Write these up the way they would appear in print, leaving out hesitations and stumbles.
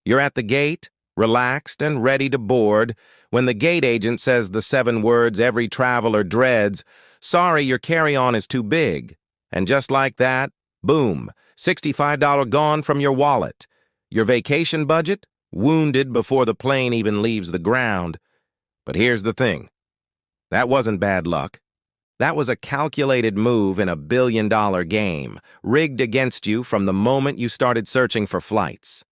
You're at the gate, relaxed and ready to board, when the gate agent says the 7 words every traveler dreads, "Sorry, your carry-on is too big." And just like that, boom, $65 gone from your wallet. Your vacation budget? Wounded before the plane even leaves the ground. But here's the thing. That wasn't bad luck. That was a calculated move in a billion-dollar game, rigged against you from the moment you started searching for flights.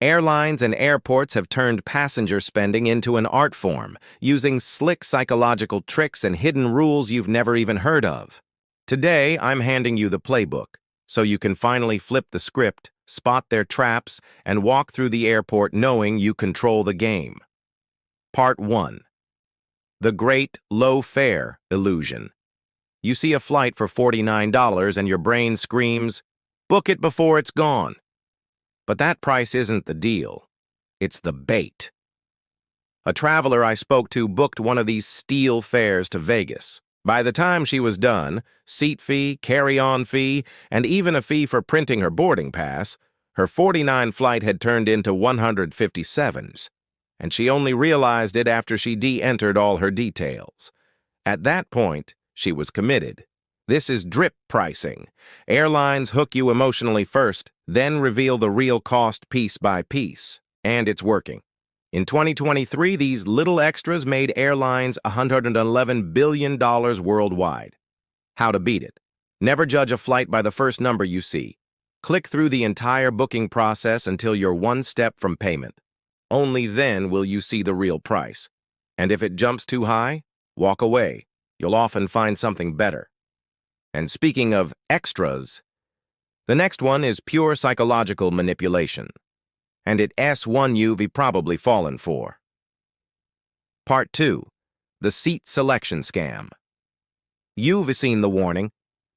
Airlines and airports have turned passenger spending into an art form, using slick psychological tricks and hidden rules you've never even heard of. Today, I'm handing you the playbook, so you can finally flip the script, spot their traps, and walk through the airport knowing you control the game. Part 1. The Great Low Fare Illusion. You see a flight for $49 and your brain screams, "Book it before it's gone." But that price isn't the deal. It's the bait. A traveler I spoke to booked one of these steal fares to Vegas. By the time she was done, seat fee, carry-on fee, and even a fee for printing her boarding pass, her 49 flight had turned into 157s, and she only realized it after she de-entered all her details. At that point, she was committed. This is drip pricing. Airlines hook you emotionally first, then reveal the real cost piece by piece. And it's working. In 2023, these little extras made airlines $111 billion worldwide. How to beat it? Never judge a flight by the first number you see. Click through the entire booking process until you're one step from payment. Only then will you see the real price. And if it jumps too high, walk away. You'll often find something better. And speaking of extras, the next one is pure psychological manipulation. And it's one you've probably fallen for. Part 2. The Seat Selection Scam. You've seen the warning.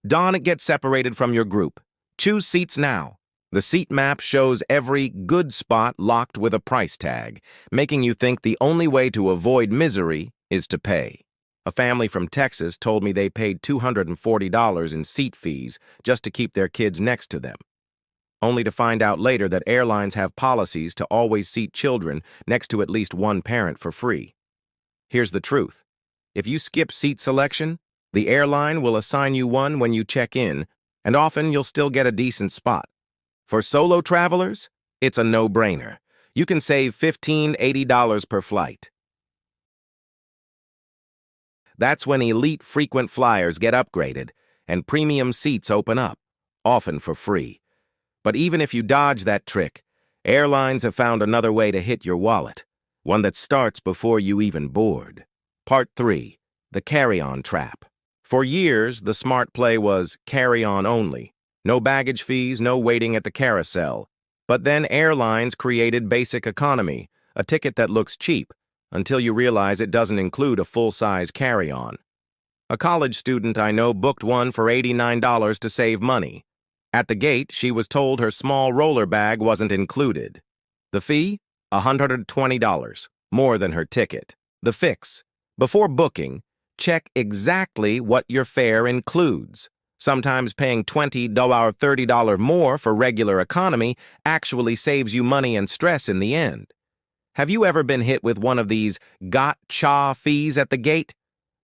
Don't get separated from your group. Choose seats now. The seat map shows every good spot locked with a price tag, making you think the only way to avoid misery is to pay. A family from Texas told me they paid $240 in seat fees just to keep their kids next to them, only to find out later that airlines have policies to always seat children next to at least one parent for free. Here's the truth. If you skip seat selection, the airline will assign you one when you check in, and often you'll still get a decent spot. For solo travelers, it's a no-brainer. You can save $15, $80 per flight. That's when elite frequent flyers get upgraded and premium seats open up, often for free. But even if you dodge that trick, airlines have found another way to hit your wallet, one that starts before you even board. Part 3. The Carry-On Trap. For years, the smart play was carry-on only. No baggage fees, no waiting at the carousel. But then airlines created basic economy, a ticket that looks cheap, until you realize it doesn't include a full-size carry-on. A college student I know booked one for $89 to save money. At the gate, she was told her small roller bag wasn't included. The fee? $120, more than her ticket. The fix: before booking, check exactly what your fare includes. Sometimes paying $20, $30 more for regular economy actually saves you money and stress in the end. Have you ever been hit with one of these gotcha fees at the gate?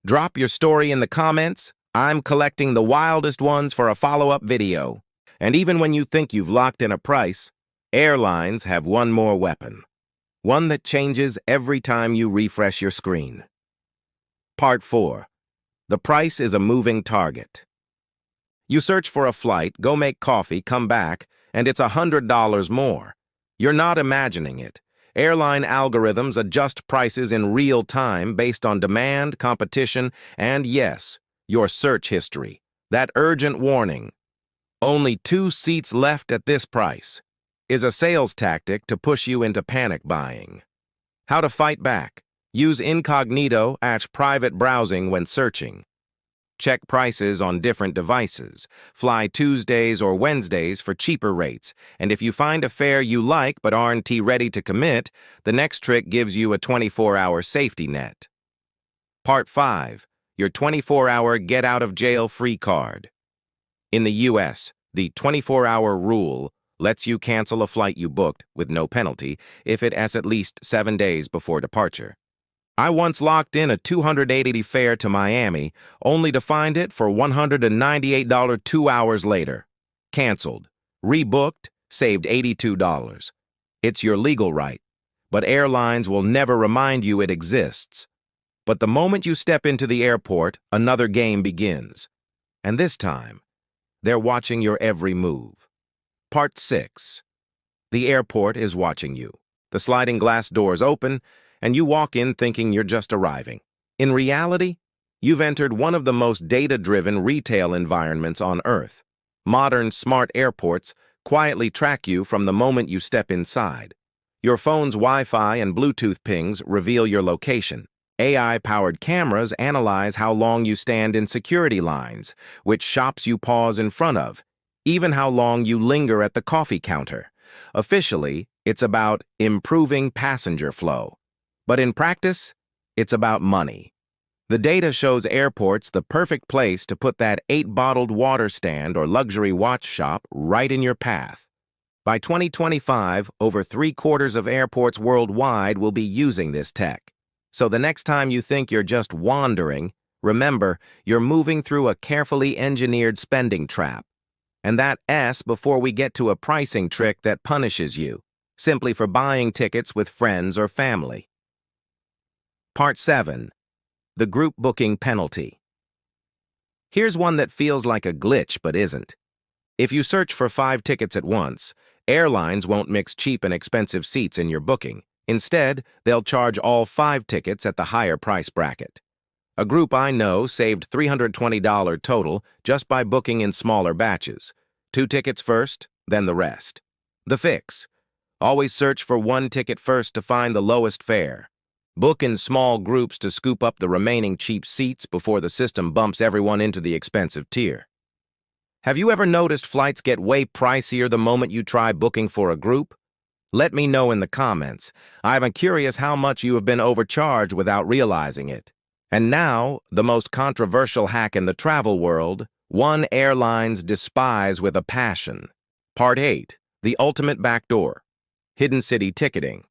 Drop your story in the comments. I'm collecting the wildest ones for a follow-up video. And even when you think you've locked in a price, airlines have one more weapon. One that changes every time you refresh your screen. Part 4. The price is a moving target. You search for a flight, go make coffee, come back, and it's $100 more. You're not imagining it. Airline algorithms adjust prices in real time based on demand, competition, and yes, your search history. That urgent warning, "Only 2 seats left at this price," is a sales tactic to push you into panic buying. How to fight back: use incognito, private browsing when searching. Check prices on different devices. Fly Tuesdays or Wednesdays for cheaper rates. And if you find a fare you like but aren't ready to commit, the next trick gives you a 24-hour safety net. Part 5. Your 24-hour get-out-of-jail-free card. In the U.S., the 24-hour rule, lets you cancel a flight you booked with no penalty if it is at least 7 days before departure. I once locked in a $280 fare to Miami, only to find it for $198 2 hours later. Canceled. Rebooked, saved $82. It's your legal right, but airlines will never remind you it exists. But the moment you step into the airport, another game begins. And this time, they're watching your every move. Part 6. The airport is watching you. The sliding glass doors open, and you walk in thinking you're just arriving. In reality, you've entered one of the most data-driven retail environments on Earth. Modern, smart airports quietly track you from the moment you step inside. Your phone's Wi-Fi and Bluetooth pings reveal your location. AI-powered cameras analyze how long you stand in security lines, which shops you pause in front of, even how long you linger at the coffee counter. Officially, it's about improving passenger flow. But in practice, it's about money. The data shows airports the perfect place to put that 8-bottled water stand or luxury watch shop right in your path. By 2025, over 3/4 of airports worldwide will be using this tech. So the next time you think you're just wandering, remember, you're moving through a carefully engineered spending trap. And that S before we get to a pricing trick that punishes you, simply for buying tickets with friends or family. Part 7. The group booking penalty. Here's one that feels like a glitch but isn't. If you search for 5 tickets at once, airlines won't mix cheap and expensive seats in your booking. Instead, they'll charge all 5 tickets at the higher price bracket. A group I know saved $320 total just by booking in smaller batches. 2 tickets first, then the rest. The fix: always search for 1 ticket first to find the lowest fare. Book in small groups to scoop up the remaining cheap seats before the system bumps everyone into the expensive tier. Have you ever noticed flights get way pricier the moment you try booking for a group? Let me know in the comments. I'm curious how much you have been overcharged without realizing it. And now, the most controversial hack in the travel world, one airlines despise with a passion. Part 8. The ultimate backdoor. Hidden city ticketing.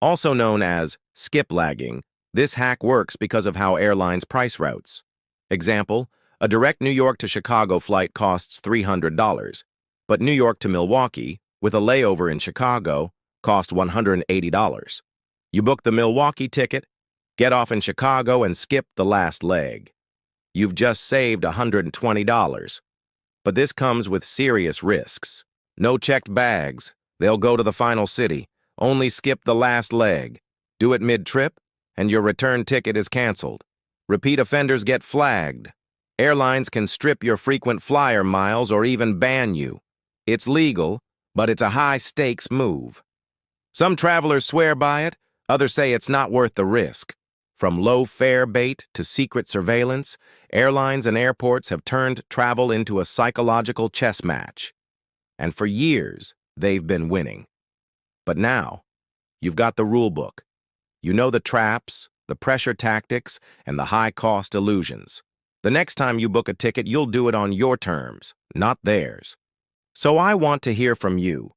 Also known as skip lagging, this hack works because of how airlines price routes. Example, a direct New York to Chicago flight costs $300, but New York to Milwaukee, with a layover in Chicago, cost $180. You book the Milwaukee ticket, get off in Chicago, and skip the last leg. You've just saved $120. But this comes with serious risks. No checked bags. They'll go to the final city. Only skip the last leg. Do it mid-trip, and your return ticket is canceled. Repeat offenders get flagged. Airlines can strip your frequent flyer miles or even ban you. It's legal, but it's a high-stakes move. Some travelers swear by it, others say it's not worth the risk. From low-fare bait to secret surveillance, airlines and airports have turned travel into a psychological chess match. And for years, they've been winning. But now, you've got the rulebook. You know the traps, the pressure tactics, and the high-cost illusions. The next time you book a ticket, you'll do it on your terms, not theirs. So I want to hear from you.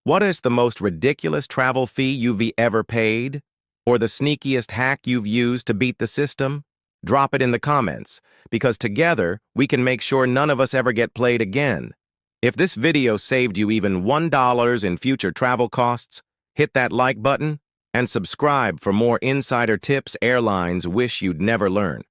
What is the most ridiculous travel fee you've ever paid? Or the sneakiest hack you've used to beat the system? Drop it in the comments, because together we can make sure none of us ever get played again. If this video saved you even $1 in future travel costs, hit that like button and subscribe for more insider tips airlines wish you'd never learned.